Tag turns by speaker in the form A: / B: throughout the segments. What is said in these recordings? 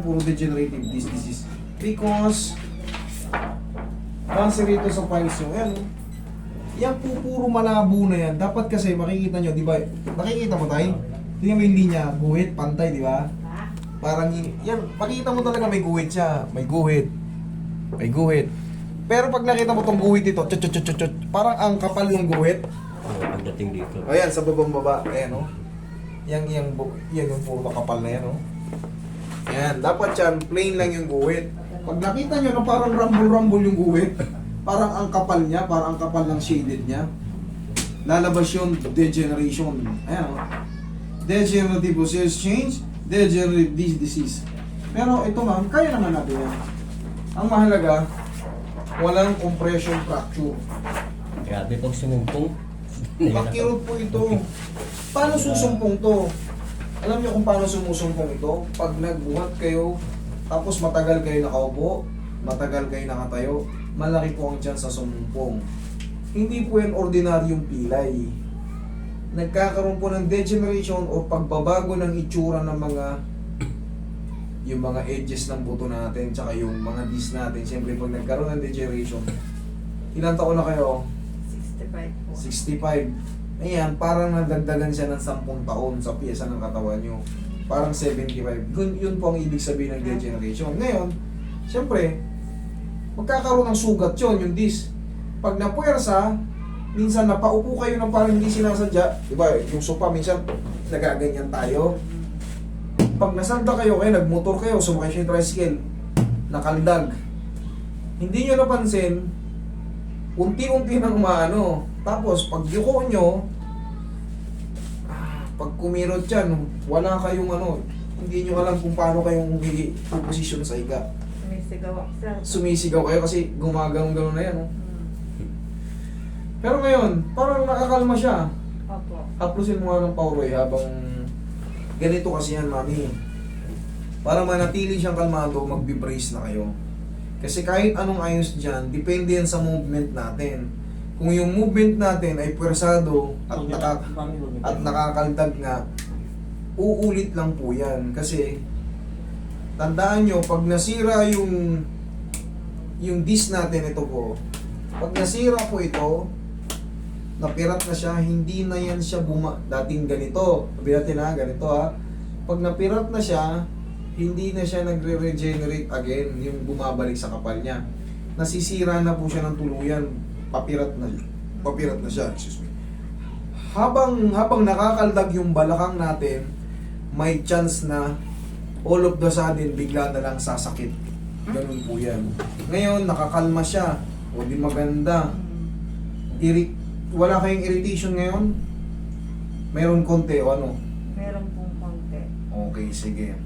A: Puro degenerative disc disease. Because, cancer ito sa files nyo. Ayan, oh. Yan po, puro malabo na yan. Dapat kasi makikita nyo, di ba? Nakikita mo tayo? Tingnan mo yung linya, guhit, pantay, di ba? Parang, yan, makikita mo talaga may guhit siya. May guhit. May guhit. Pero pag nakita mo tong guhit ito, parang ang kapal ng guhit.
B: Pagdating dito.
A: Ayan, sa babang baba. Ayan, oh. Yan yung puro makapal na yan, oh. Ayan, dapat yan, plain lang yung guhit. Pag nakita nyo na parang rumble-rumble yung guhit, parang ang kapal niya, parang ang kapal ng shaded niya, lalabas yung degeneration. Ayan, oh. Degenerative osseous change, degenerative disc disease. Pero ito ma'am, kaya naman natin yan. Ang mahalaga, walang compression fracture.
B: Grabe pag sumumpong.
A: Pakirot po ito. Paano susumpong to? Alam niyo kung paano sumusumpong ito? Pag nagbuhat kayo, tapos matagal kayo nakaupo, matagal kayo nakatayo, malaki po ang chance sa sumumpong. Hindi po yan ordinaryong pilay. Nagkakaroon po ng degeneration o pagbabago ng itsura ng yung mga edges ng buto natin, tsaka yung mga disc natin. Siyempre, pag nagkaroon ng degeneration, ilang taon na kayo?
C: 65 po.
A: 65. Ayan, parang nadagdagan siya ng 10 taon sa piyesa ng katawan nyo. Parang 75. Yun po ang ibig sabihin ng degeneration. Ngayon, siyempre, magkakaroon ng sugat yun, yung disc. Pag napuwersa, minsan napaupo kayo ng parang hindi sinasadya. Diba, yung sopa, minsan nagaganyan tayo. Pag nasanda kayo, nagmotor kayo, sumakay siya yung tricycle, nakaldag. Hindi nyo napansin, unti-unti nang umaano. Tapos, pag yuko nyo, pag kumirot yan, wala kayong hindi nyo alam kung paano kayong posisyon sa higa.
C: Sumisigaw ako, sir.
A: Sumisigaw kayo kasi gumagano'n na yan. Oh. Pero ngayon, parang nakakalma siya.
C: Opo.
A: Haplusin mo nga ng Pauroy habang ganito kasi yan, mami. Para manatili siyang kalmado, magbe-brace na kayo. Kasi kahit anong ayos dyan, depende yan sa movement natin. Kung yung movement natin ay pwersado at nakakaldag nga, uulit lang po yan. Kasi, tandaan nyo, pag nasira yung disc natin, ito po, pag nasira po ito, napirat na siya, hindi na yan siya dating ganito. Sabi natin ganito ha. Pag napirat na siya, hindi na siya nagre-regenerate again, yung bumabalik sa kapal niya. Nasisira na po siya ng tuluyan. Papirat na siya, excuse me. Habang nakakaldag yung balakang natin, may chance na all of the sudden bigla na lang sasakit. Ganun po yan. Ngayon, nakakalma siya. O di maganda. Wala kayong irritation ngayon? Meron konti o ano?
C: Meron pong konti.
A: Okay, sige.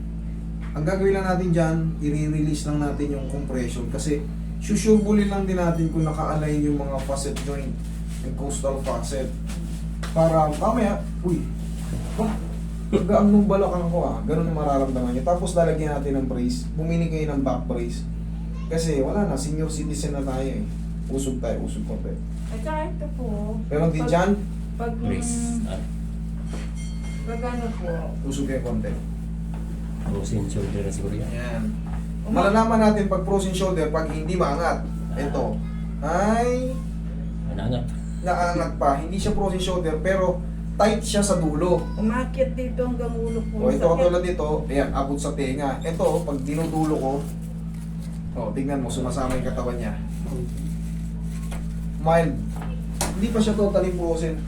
A: Ang gagawin lang natin dyan, i-release lang natin yung compression kasi susurbulin lang din natin kung naka-align yung mga facet joint, yung coastal facet. Para mamaya, gaang nung balakang ko ganun ang mararamdaman nyo. Tapos lalagyan natin ng brace, bumili kayo ng back brace. Kasi wala na, senior citizen na tayo eh. Usog konti.
C: At saka ito po.
A: Meron din dyan,
C: Pag
B: Brace.
C: pag ano po.
A: usog kayo konti.
B: Frozen shoulder na siguro yan.
A: Ayan. Malalaman natin pag frozen shoulder, pag hindi maangat. Ito, ay
B: Manangat.
A: naangat pa. Hindi siya frozen shoulder, pero tight siya sa dulo.
C: Umakyat dito hanggang ulo po.
A: O ito katulad dito, ayan, abot sa tenga. Ito, pag dinudulo ko, tingnan mo, sumasama yung katawan niya. Mild. Hindi pa siya totally frozen.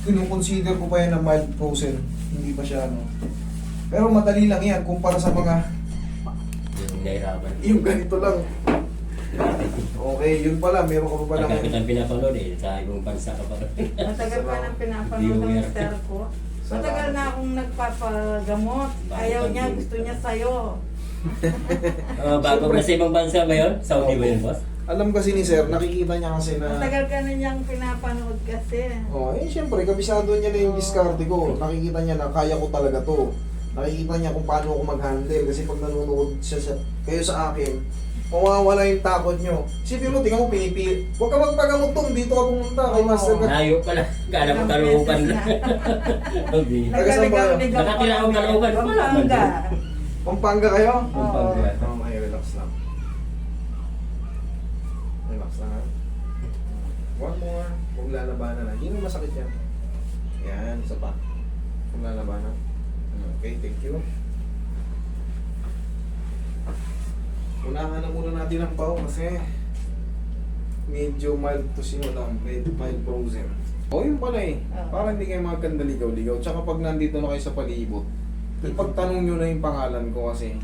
A: Kinukonsider ko pa yan na mild frozen. Hindi pa siya Pero madali lang yan kumpara sa mga
B: Yung nahirapan.
A: yung ganito lang. Okay, yun pala, meron ka pa pala.
B: Pagka kitang pinapanood sa ibang bansa ka pa.
C: Matagal pa nang pinapanood ng mister ko. Matagal na akong nagpapagamot. Ayaw niya, gusto niya sa'yo.
B: Bago na sa ibang bansa ba yun? Saudi ba yun, boss?
A: Alam kasi ni sir, nakikita niya kasi na
C: Matagal ka na niyang pinapanood kasi.
A: syempre, kabisado niya na yung diskarte ko. Nakikita niya na kaya ko talaga to. Nakikita niya kung paano ako mag-handle. Kasi pag nanonood kayo sa akin, mawawala yung takot nyo. Isipin mo, tingnan mo, pinipili. Huwag ka magpagamot to, dito ka pumunta kay Master ka.
B: Layo pala. Kala ko Caloocan na.
A: Taga saan ba?
B: Nakatira akong Caloocan.
C: Pampanga.
A: Pampanga kayo?
B: Pampanga.
A: Okay, relax lang. Relax lang ha. One more. Huwag lalabanan na. Hindi mo masakit yan. Yan, isa pa. Huwag lalabanan. Okay, thank you. Unahan na muna natin ang pao kasi medyo mild to simulang, mild frozen. O yun pala eh.
C: Oo.
A: Para hindi kayo magkandaligaw-ligaw. Tsaka pag nandito na kayo sa palibot, ipagtanong nyo na yung pangalan ko kasi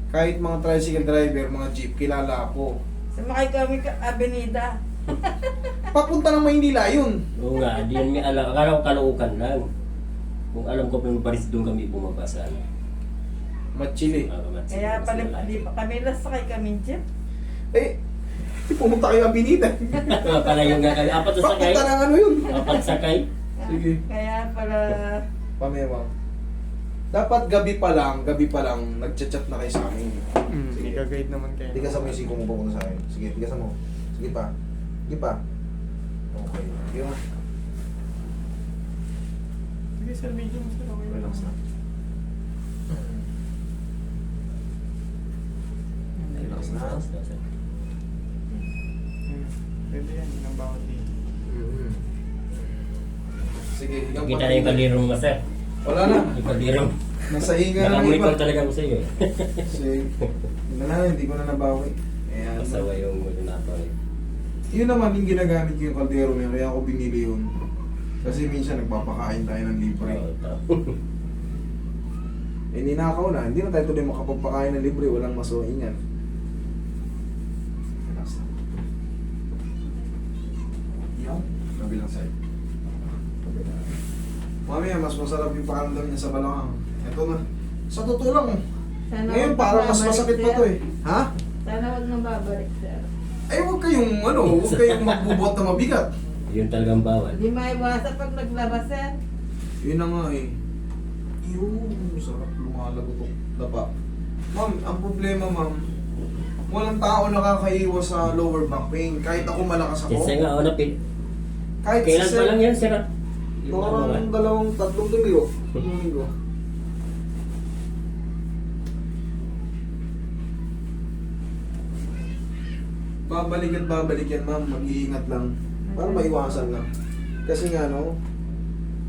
A: kahit mga tricycle driver, mga jeep, kilala ako.
C: Sumakay kami ka Avenida.
A: Papunta ng Maynila yun.
B: Oo nga, di yan may alam. Akala ko Caloocan lang. Kung alam ko Paris doon kami bumaba sa ano.
A: Machili.
C: Kaya pala, di pa kami nasakay kami jeep.
A: Eh, pumunta kayo Abinida.
B: Pala yung nga kayo. Apat sa sakay.
A: Papunta ng ano yun.
B: Apat sakay.
A: Sige.
C: Kaya pala,
A: Pamewang. Dapat gabi pa lang, nagchat-chat na kayo sa amin.
D: Sige, guide naman kayo.
A: Tigasan mo yung siko mo papunta sa akin. Sige, tigasan mo. Sige pa. Sige pa. Okay. Yung
D: Sige, sir, medyo mo sir. Okay
A: relax na. Relax na.
D: Pwede yan, yun ang bawat dito.
A: Sige, higang
B: Kita na yung kaliro mo, sir.
A: Wala na.
B: Yung kaliro.
A: Nasa hinga na ng
B: Nakamulit
A: iba.
B: lang talaga ako sa iyo eh.
A: Sige. Yun na, hindi ko na nabawi. Ayan.
B: Masawa yung nato eh.
A: Yun naman yung ginagamit ko yung kaldero mo, kaya ako binili yun. Kasi minsan nagpapakain tayo ng libre.
B: Oo, tao.
A: Eh ninakaw na, hindi na tayo tuloy makapagpakain ng libre, walang masuingan. Relax na. Yan, kabilang side. Mamaya, mas masarap yung pakaramdam niya sa balakang. Ito na. Sa totoo lang,
C: sana
A: ngayon
C: wag
A: parang mas
C: babalik,
A: masakit pa
C: sir.
A: to eh. Ha?
C: Sana wag nang babalik, sir.
A: Ay, huwag kayong, huwag kayong magbubuhat na mabigat.
B: Yun talagang bawal.
C: Hindi maiwasan pag naglaba, sir.
A: Yun na nga eh. Yung sarap lumalagotok dapa. Ma'am, ang problema ma'am, walang tao nakakaiwas sa lower back pain. Kahit ako malakas ako.
B: Kasi nga,
A: Kahit
B: kailan pa lang yan, sir?
A: Parang tatlong linggo. Babalik yan ma'am, mag-iingat lang. Para maiwasan lang. Kasi nga no,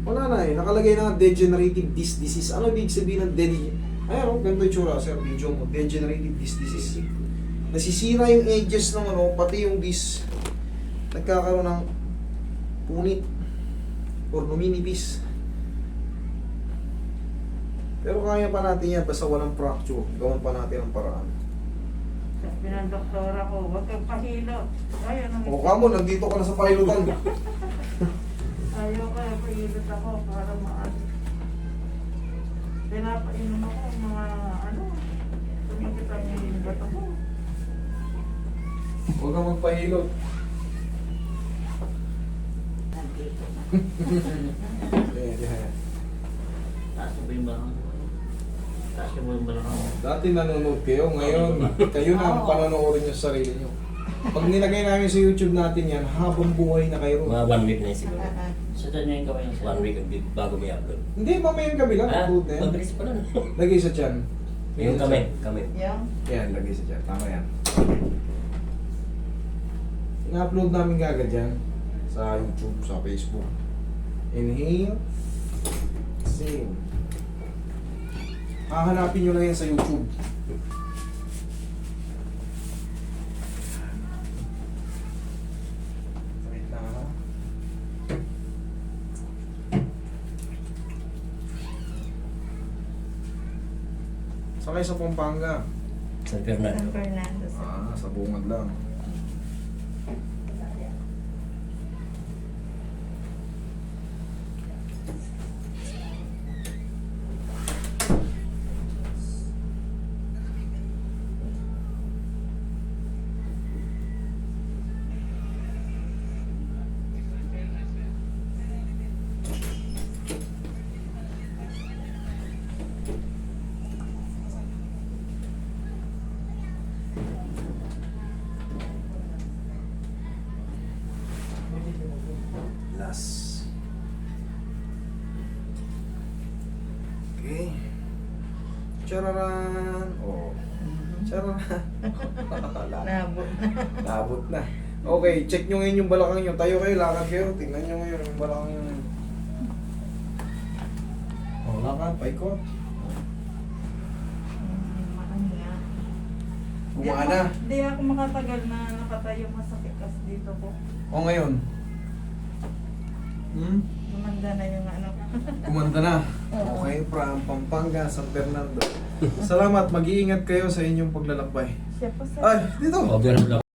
A: wala na eh, nakalagay na degenerative disc disease. Ano ibig sabihin ng Ayan o, ganito yung tsura sir, video mo, degenerative disc disease. Nasisira yung edges ng ano, pati yung disc. Nagkakaroon ng punit or numinipis. Pero kaya pa natin yan, basta walang fracture. Gawan pa natin ang paraan.
C: Sabi ng doktora ko, huwag kang pahilot. Ayaw nang
A: O kamo, nandito ka na sa pilotan.
C: Ayaw ka, pahilot ako para maano. Pinapainom ako mga ano, tumikit ang yung bato ko.
A: Huwag kang magpahilot.
C: Nandito na.
A: Yeah.
E: Taas mo ba yung balakang mo? Taas mo yung balakang mo?
A: Dati nanonood kayo, ngayon kayo na ang panonoodin nyo sa sarili nyo. Pag nilagay namin sa YouTube natin yan, habang buhay na kayo.
B: Mga 1 week na yun siguro.
E: Sa tanyo yung gawin sir?
B: 1 week bago may upload.
A: Hindi, mamayang gabi lang.
B: Ah,
A: Upload na yan.
B: mabilis pa lang.
A: Lagay sa tiyan.
B: Yung kami.
C: Yung,
A: Yan, lagay sa tiyan. Tama yan. Ina-upload namin kagad yan sa YouTube, sa Facebook. Inhale. Exhale. Hahanapin nyo lang yan sa YouTube. Wait lang ha. Sakay sa Pampanga.
B: San
C: San
B: Fernando.
C: Fernando. sir.
A: Sa bungad lang. Okay. Chararan. Oh. Chararan.
C: Nabot na.
A: Labot na. Okay, check nyo ngayon yung balakang nyo. Tayo kayo, lakad kayo. Tingnan nyo ngayon yung balakang nyo. Oh, lakad, paikot. Gumana.
C: Hindi ako makatagal na nakatayo, masakit kasi dito ko.
A: O ngayon?
C: Gumanda na yung ano.
A: Kumanda na. Okay, from Pampanga, San Fernando. Salamat, mag-iingat kayo sa inyong paglalakbay.
C: Siya po sa...
A: Ay, dito!
B: O, ganun lang.